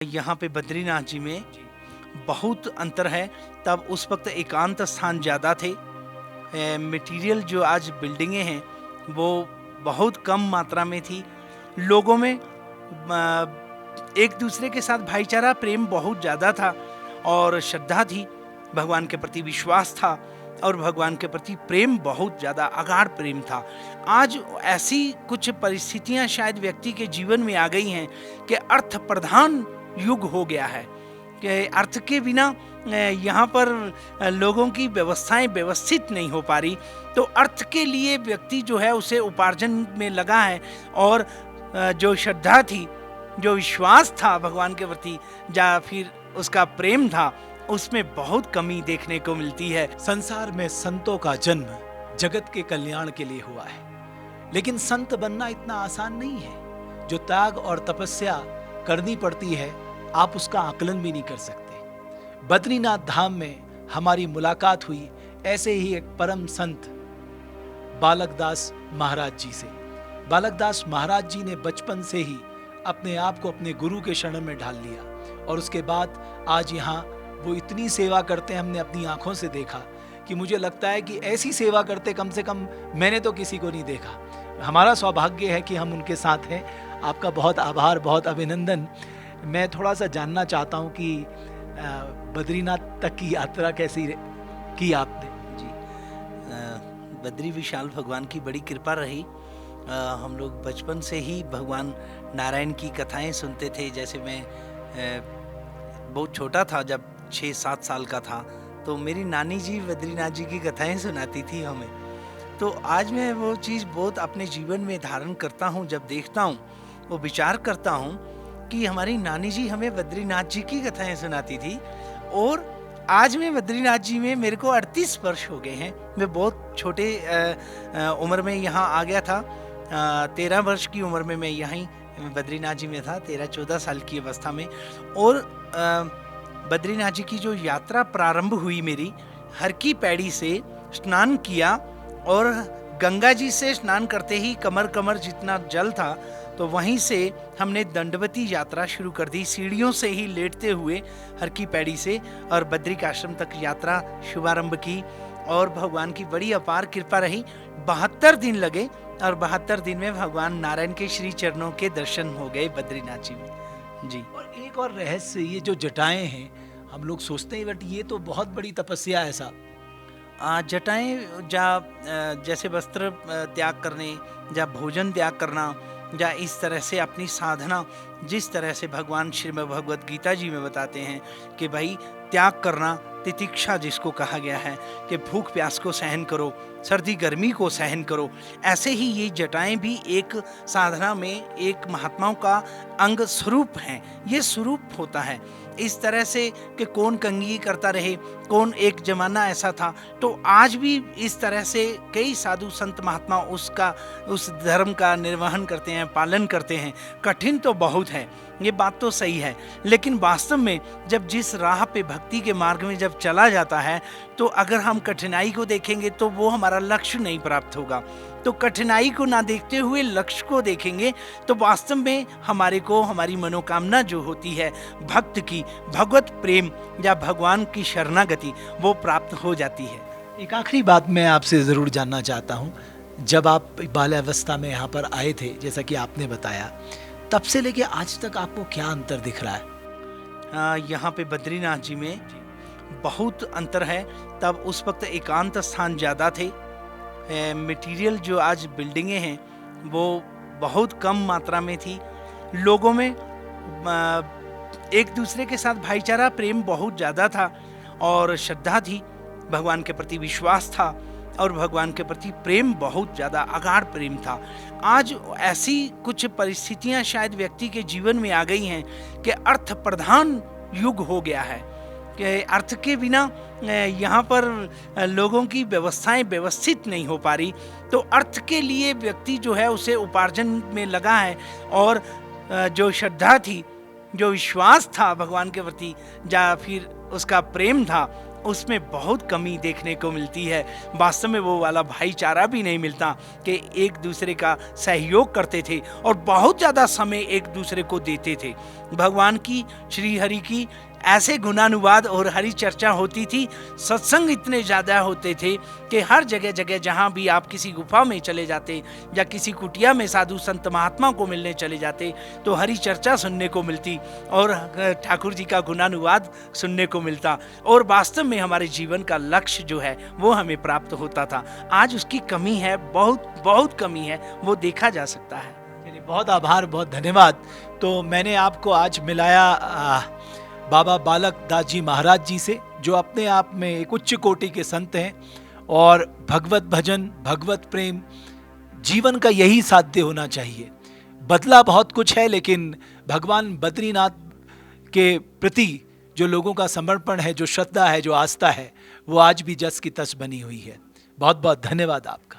यहाँ पे बद्रीनाथ जी में बहुत अंतर है। तब उस वक्त एकांत स्थान ज़्यादा थे। मटेरियल जो आज बिल्डिंगें हैं वो बहुत कम मात्रा में थी। लोगों में एक दूसरे के साथ भाईचारा प्रेम बहुत ज़्यादा था और श्रद्धा थी, भगवान के प्रति विश्वास था और भगवान के प्रति प्रेम बहुत ज़्यादा अगाढ़ प्रेम था। आज ऐसी कुछ परिस्थितियां शायद व्यक्ति के जीवन में आ गई हैं कि अर्थ प्रधान युग हो गया है कि अर्थ के बिना यहाँ पर लोगों की व्यवस्थाएं व्यवस्थित नहीं हो पा रही। तो अर्थ के लिए व्यक्ति जो है उसे उपार्जन में लगा है और जो श्रद्धा थी, जो विश्वास था भगवान के प्रति या फिर उसका प्रेम था, उसमें बहुत कमी देखने को मिलती है। संसार में संतों का जन्म जगत के कल्याण के लिए हुआ है, लेकिन संत बनना इतना आसान नहीं है। जो त्याग और तपस्या करनी पड़ती है, आप उसका आकलन भी नहीं कर सकते। बद्रीनाथ धाम में हमारी मुलाकात हुई ऐसे ही एक परम संत बालकदास महाराज जी से। बालकदास महाराज जी ने बचपन से ही अपने आप को अपने गुरु के शरण में ढाल लिया और उसके बाद आज यहाँ वो इतनी सेवा करते हैं, हमने अपनी आंखों से देखा कि मुझे लगता है कि ऐसी सेवा करते कम से कम मैंने तो किसी को नहीं देखा। हमारा सौभाग्य है कि हम उनके साथ हैं। आपका बहुत आभार, बहुत अभिनंदन। मैं थोड़ा सा जानना चाहता हूँ कि बद्रीनाथ तक की यात्रा कैसी की आपने? जी, बद्री विशाल भगवान की बड़ी कृपा रही। हम लोग बचपन से ही भगवान नारायण की कथाएं सुनते थे। जैसे मैं बहुत छोटा था, जब 6-7 साल का था, तो मेरी नानी जी बद्रीनाथ जी की कथाएं सुनाती थी हमें। तो आज मैं वो चीज़ बहुत अपने जीवन में धारण करता हूँ। जब देखता हूँ, वो विचार करता हूँ कि हमारी नानी जी हमें बद्रीनाथ जी की कथाएं सुनाती थी और आज मैं बद्रीनाथ जी में मेरे को 38 वर्ष हो गए हैं। मैं बहुत छोटे उम्र में यहाँ आ गया था। 13 वर्ष की उम्र में मैं यहीं बद्रीनाथ जी में था, 13-14 साल की अवस्था में। और बद्रीनाथ जी की जो यात्रा प्रारंभ हुई मेरी, हर की पैड़ी से स्नान किया और गंगा जी से स्नान करते ही कमर कमर जितना जल था, तो वहीं से हमने दंडवती यात्रा शुरू कर दी, सीढ़ियों से ही लेटते हुए हर की पैड़ी से, और बद्रिक आश्रम तक यात्रा शुभारंभ की। और भगवान की बड़ी अपार कृपा रही। 72 दिन लगे और 72 दिन में भगवान नारायण के श्री चरणों के दर्शन हो गए बद्रीनाथ जी में। जी। और एक और रहस्य, ये जो जटाएं हैं, हम लोग सोचते हैं बट ये तो बहुत बड़ी तपस्या है साहब। जटाएं जैसे वस्त्र त्याग करने या भोजन त्याग करना या इस तरह से अपनी साधना, जिस तरह से भगवान श्रीमद् भगवद गीता जी में बताते हैं कि भाई त्याग करना, तितिक्षा जिसको कहा गया है कि भूख प्यास को सहन करो, सर्दी गर्मी को सहन करो, ऐसे ही ये जटाएं भी एक साधना में एक महात्माओं का अंग स्वरूप हैं। ये स्वरूप होता है इस तरह से कि कौन कंघी करता रहे, कौन एक जमाना ऐसा था। तो आज भी इस तरह से कई साधु संत महात्मा उस धर्म का निर्वहन करते हैं, पालन करते हैं। कठिन तो बहुत है, ये बात तो सही है, लेकिन वास्तव में जब जिस राह पे भक्ति के मार्ग में जब चला जाता है, तो अगर हम कठिनाई को देखेंगे तो वो हमारा लक्ष्य नहीं प्राप्त होगा। तो कठिनाई को ना देखते हुए लक्ष्य को देखेंगे तो वास्तव में हमारी मनोकामना जो होती है भक्त की, भगवत प्रेम या भगवान की शरणागति, वो प्राप्त हो जाती है। एक आखिरी बात मैं आपसे ज़रूर जानना चाहता हूँ, जब आप बाल्यावस्था में यहाँ पर आए थे, जैसा कि आपने बताया, तब से लेके आज तक आपको क्या अंतर दिख रहा है? यहाँ पे बद्रीनाथ जी में बहुत अंतर है। तब उस वक्त एकांत स्थान ज़्यादा थे। मटेरियल जो आज बिल्डिंगें हैं वो बहुत कम मात्रा में थी। लोगों में एक दूसरे के साथ भाईचारा प्रेम बहुत ज़्यादा था और श्रद्धा थी, भगवान के प्रति विश्वास था और भगवान के प्रति प्रेम बहुत ज़्यादा अगाढ़ प्रेम था। आज ऐसी कुछ परिस्थितियां शायद व्यक्ति के जीवन में आ गई हैं कि अर्थ प्रधान युग हो गया है कि अर्थ के बिना यहाँ पर लोगों की व्यवस्थाएं व्यवस्थित नहीं हो पा रही। तो अर्थ के लिए व्यक्ति जो है उसे उपार्जन में लगा है और जो श्रद्धा थी, जो विश्वास था भगवान के प्रति या फिर उसका प्रेम था, उसमें बहुत कमी देखने को मिलती है। वास्तव में वो वाला भाईचारा भी नहीं मिलता कि एक दूसरे का सहयोग करते थे और बहुत ज़्यादा समय एक दूसरे को देते थे। भगवान की, श्री हरि की ऐसे गुणानुवाद और हरि चर्चा होती थी, सत्संग इतने ज़्यादा होते थे कि हर जगह जगह जहाँ भी आप किसी गुफा में चले जाते या किसी कुटिया में साधु संत महात्मा को मिलने चले जाते तो हरि चर्चा सुनने को मिलती और ठाकुर जी का गुणानुवाद सुनने को मिलता, और वास्तव में हमारे जीवन का लक्ष्य जो है वो हमें प्राप्त होता था। आज उसकी कमी है, बहुत बहुत कमी है, वो देखा जा सकता है। चलिए, बहुत आभार, बहुत धन्यवाद। तो मैंने आपको आज मिलाया बाबा बालक दास जी महाराज जी से, जो अपने आप में एक उच्च कोटि के संत हैं, और भगवत भजन, भगवत प्रेम जीवन का यही साध्य होना चाहिए। बदला बहुत कुछ है, लेकिन भगवान बद्रीनाथ के प्रति जो लोगों का समर्पण है, जो श्रद्धा है, जो आस्था है, वो आज भी जस की तस बनी हुई है। बहुत बहुत धन्यवाद आपका।